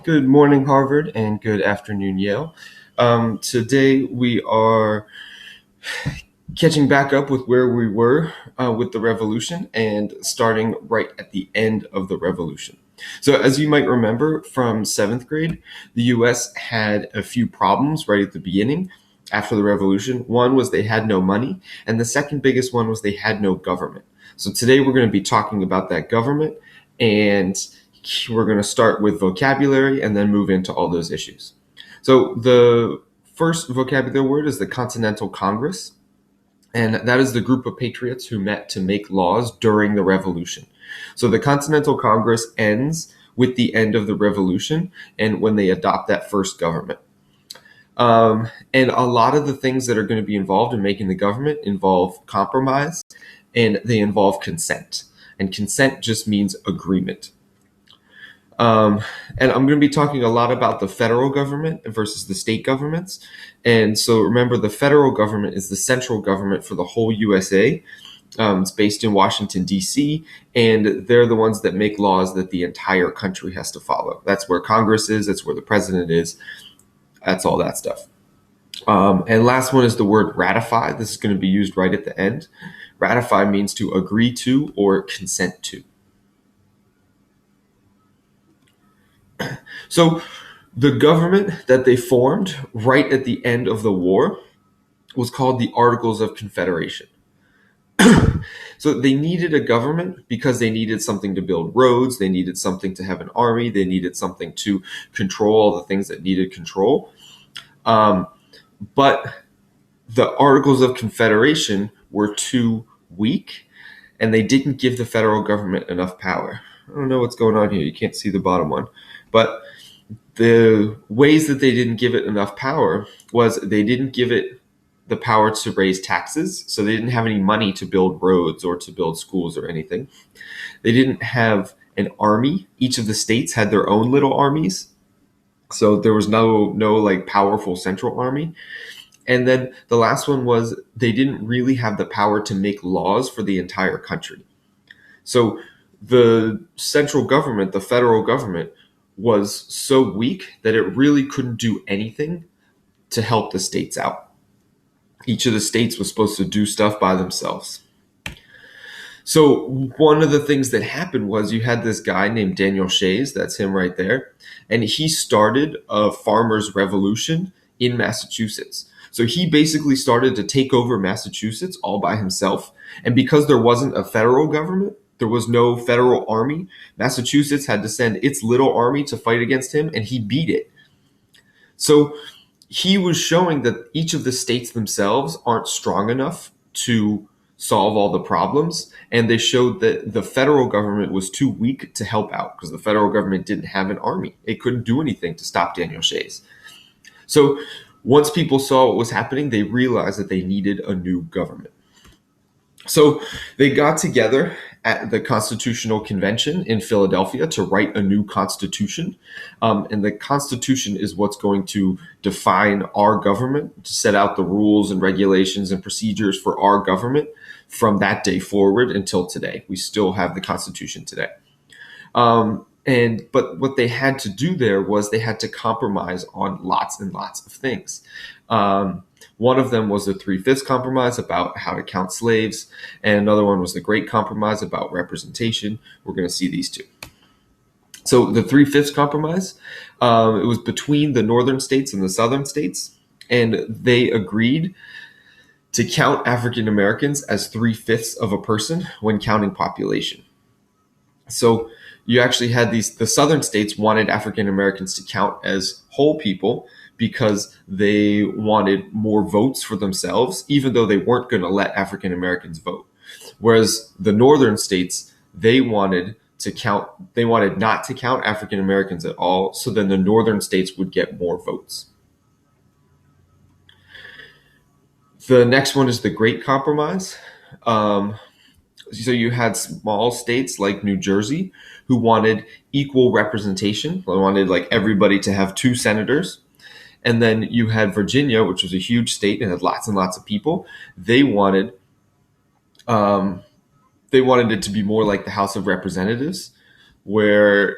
Good morning, Harvard, and good afternoon, Yale. Today we are catching back up with where we were with the revolution and starting right at the end of the revolution. So, as you might remember from seventh grade, the US had a few problems right at the beginning after the revolution. One was they had no money, and the second biggest one was they had no government. So, today we're going to be talking about that government, and we're going to start with vocabulary and then move into all those issues. So, the first vocabulary word is the Continental Congress. And that is the group of patriots who met to make laws during the revolution. So the Continental Congress ends with the end of the revolution and when they adopt that first government. And a lot of the things that are going to be involved in making the government involve compromise and they involve consent. And consent just means agreement. Um, and I'm going to be talking a lot about the federal government versus the state governments. And so remember, the federal government is the central government for the whole USA. It's based in Washington, D.C., and they're the ones that make laws that the entire country has to follow. That's where Congress is, that's where the president is, that's all that stuff. And last one is the word ratify. This is going to be used right at the end. Ratify means to agree to or consent to. So the government that they formed right at the end of the war was called the Articles of Confederation. So they needed a government because they needed something to build roads, they needed something to have an army, they needed something to control all the things that needed control. But the Articles of Confederation were too weak and they didn't give the federal government enough power. I don't know what's going on here. You can't see the bottom one. But the ways that they didn't give it enough power was they didn't give it the power to raise taxes. So they didn't have any money to build roads or to build schools or anything. They didn't have an army. Each of the states had their own little armies. So there was no like powerful central army. And then the last one was they didn't really have the power to make laws for the entire country. So the central government, the federal government, was so weak that it really couldn't do anything to help the states out. Each of the states was supposed to do stuff by themselves. So one of the things that happened was you had this guy named Daniel Shays, that's him right there, and he started a farmers' revolution in Massachusetts. So he basically started to take over Massachusetts all by himself. And because there wasn't a federal government, there was no federal army, Massachusetts had to send its little army to fight against him, and he beat it. So he was showing that each of the states themselves aren't strong enough to solve all the problems. And they showed that the federal government was too weak to help out because the federal government didn't have an army. It couldn't do anything to stop Daniel Shays. So once people saw what was happening, they realized that they needed a new government. So they got together at the Constitutional Convention in Philadelphia to write a new constitution. And the constitution is what's going to define our government, to set out the rules and regulations and procedures for our government from that day forward until today. We still have the constitution today. But what they had to do there was they had to compromise on lots and lots of things. One of them was the Three-Fifths Compromise about how to count slaves, and another one was the Great Compromise about representation. We're going to see these two. So the Three-Fifths Compromise, it was between the northern states and the southern states, and they agreed to count African Americans as 3/5 of a person when counting population. So you actually had the southern states wanted African Americans to count as whole people because they wanted more votes for themselves, even though they weren't going to let African Americans vote. Whereas the northern states, they wanted not to count African Americans at all, so then the northern states would get more votes. The next one is the Great Compromise. So you had small states like New Jersey who wanted equal representation. They wanted like everybody to have 2 senators. And then you had Virginia, which was a huge state and had lots and lots of people. They wanted it to be more like the House of Representatives, where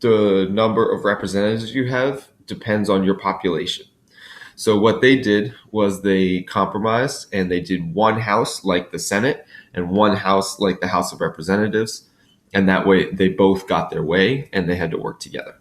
the number of representatives you have depends on your population. So what they did was they compromised and they did one house like the Senate and one house like the House of Representatives. And that way they both got their way and they had to work together.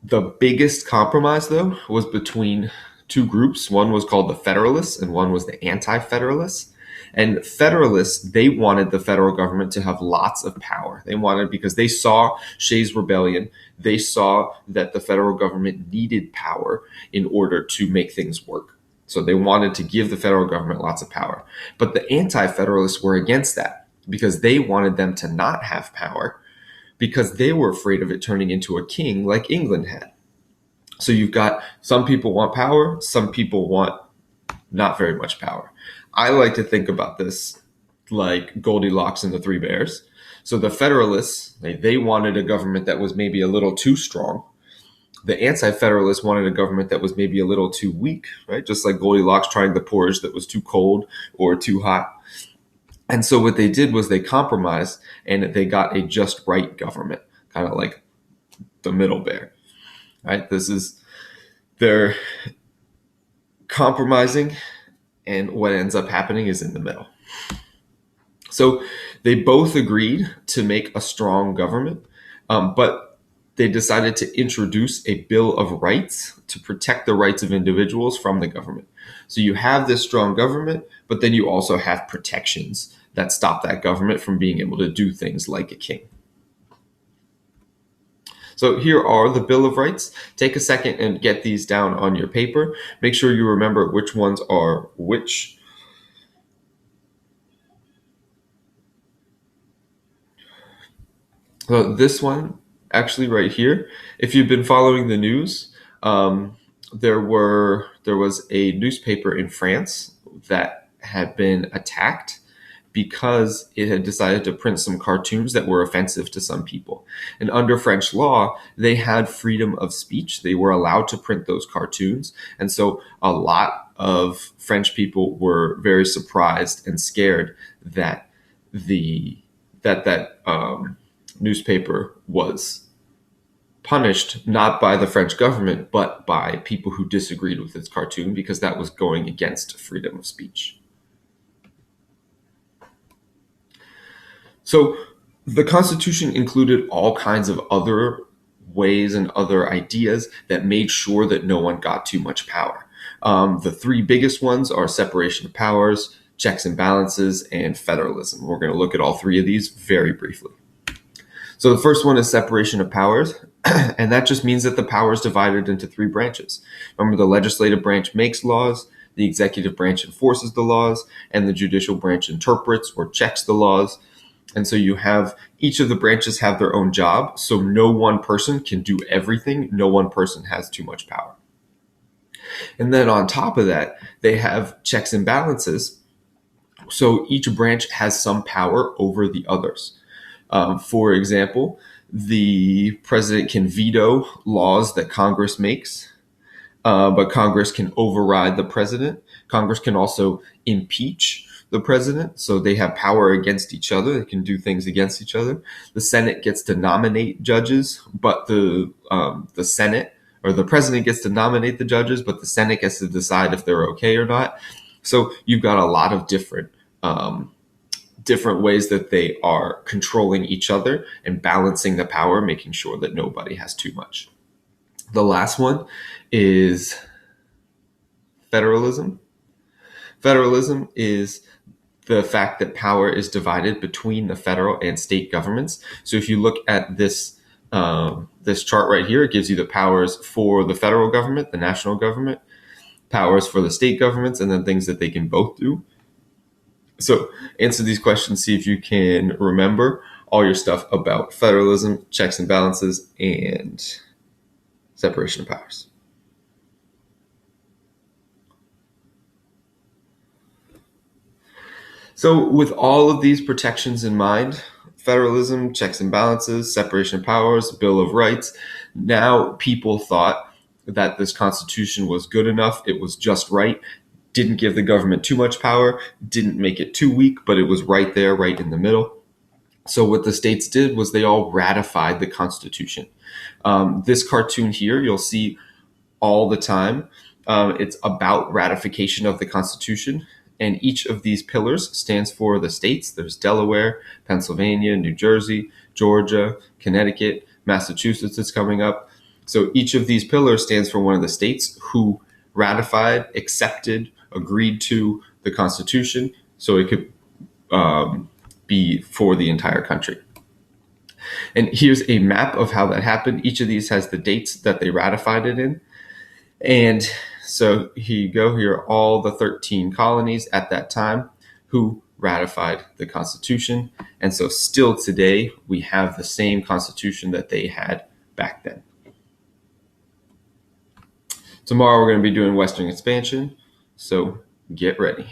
The biggest compromise, though, was between two groups. One was called the Federalists and one was the Anti-Federalists. And Federalists, they wanted the federal government to have lots of power. They wanted, because they saw Shays' Rebellion, they saw that the federal government needed power in order to make things work. So they wanted to give the federal government lots of power. But the Anti-Federalists were against that because they wanted them to not have power because they were afraid of it turning into a king like England had. So you've got some people want power, some people want not very much power. I like to think about this like Goldilocks and the Three Bears. So the Federalists, they wanted a government that was maybe a little too strong. The Anti-Federalists wanted a government that was maybe a little too weak, right? Just like Goldilocks trying the porridge that was too cold or too hot. And so what they did was they compromised and they got a just right government, kind of like the middle bear, right? They're compromising and what ends up happening is in the middle. So they both agreed to make a strong government, but they decided to introduce a Bill of Rights to protect the rights of individuals from the government. So you have this strong government, but then you also have protections that stop that government from being able to do things like a king. So here are the Bill of Rights. Take a second and get these down on your paper. Make sure you remember which ones are which. So this one, actually right here, if you've been following the news, there was a newspaper in France that had been attacked because it had decided to print some cartoons that were offensive to some people. And under French law, they had freedom of speech. They were allowed to print those cartoons. And so a lot of French people were very surprised and scared that that newspaper was punished not by the French government, but by people who disagreed with its cartoon because that was going against freedom of speech. So the Constitution included all kinds of other ways and other ideas that made sure that no one got too much power. The three biggest ones are separation of powers, checks and balances, and federalism. We're going to look at all three of these very briefly. So the first one is separation of powers, and that just means that the power is divided into three branches. Remember, the legislative branch makes laws, the executive branch enforces the laws, and the judicial branch interprets or checks the laws. And so you have each of the branches have their own job, so no one person can do everything. No one person has too much power. And then on top of that, they have checks and balances. So each branch has some power over the others. For example, the president can veto laws that Congress makes, but Congress can override the president. Congress can also impeach the president, so they have power against each other. They can do things against each other. The Senate gets to nominate judges, but the Senate or the president gets to nominate the judges, but the Senate gets to decide if they're okay or not. So you've got a lot of different ways that they are controlling each other and balancing the power, making sure that nobody has too much. The last one is federalism. Federalism is the fact that power is divided between the federal and state governments. So if you look at this chart right here, it gives you the powers for the federal government, the national government, powers for the state governments, and then things that they can both do. So answer these questions, see if you can remember all your stuff about federalism, checks and balances, and separation of powers. So with all of these protections in mind, federalism, checks and balances, separation of powers, Bill of Rights, now people thought that this Constitution was good enough, it was just right, didn't give the government too much power, didn't make it too weak, but it was right there, right in the middle. So what the states did was they all ratified the Constitution. This cartoon here, you'll see all the time. It's about ratification of the Constitution. And each of these pillars stands for the states. There's Delaware, Pennsylvania, New Jersey, Georgia, Connecticut, Massachusetts is coming up. So each of these pillars stands for one of the states who ratified, accepted, agreed to the Constitution so it could be for the entire country. And here's a map of how that happened. Each of these has the dates that they ratified it in. And so here you go. Here are all the 13 colonies at that time who ratified the Constitution. And so still today, we have the same Constitution that they had back then. Tomorrow, we're going to be doing Western expansion. So get ready.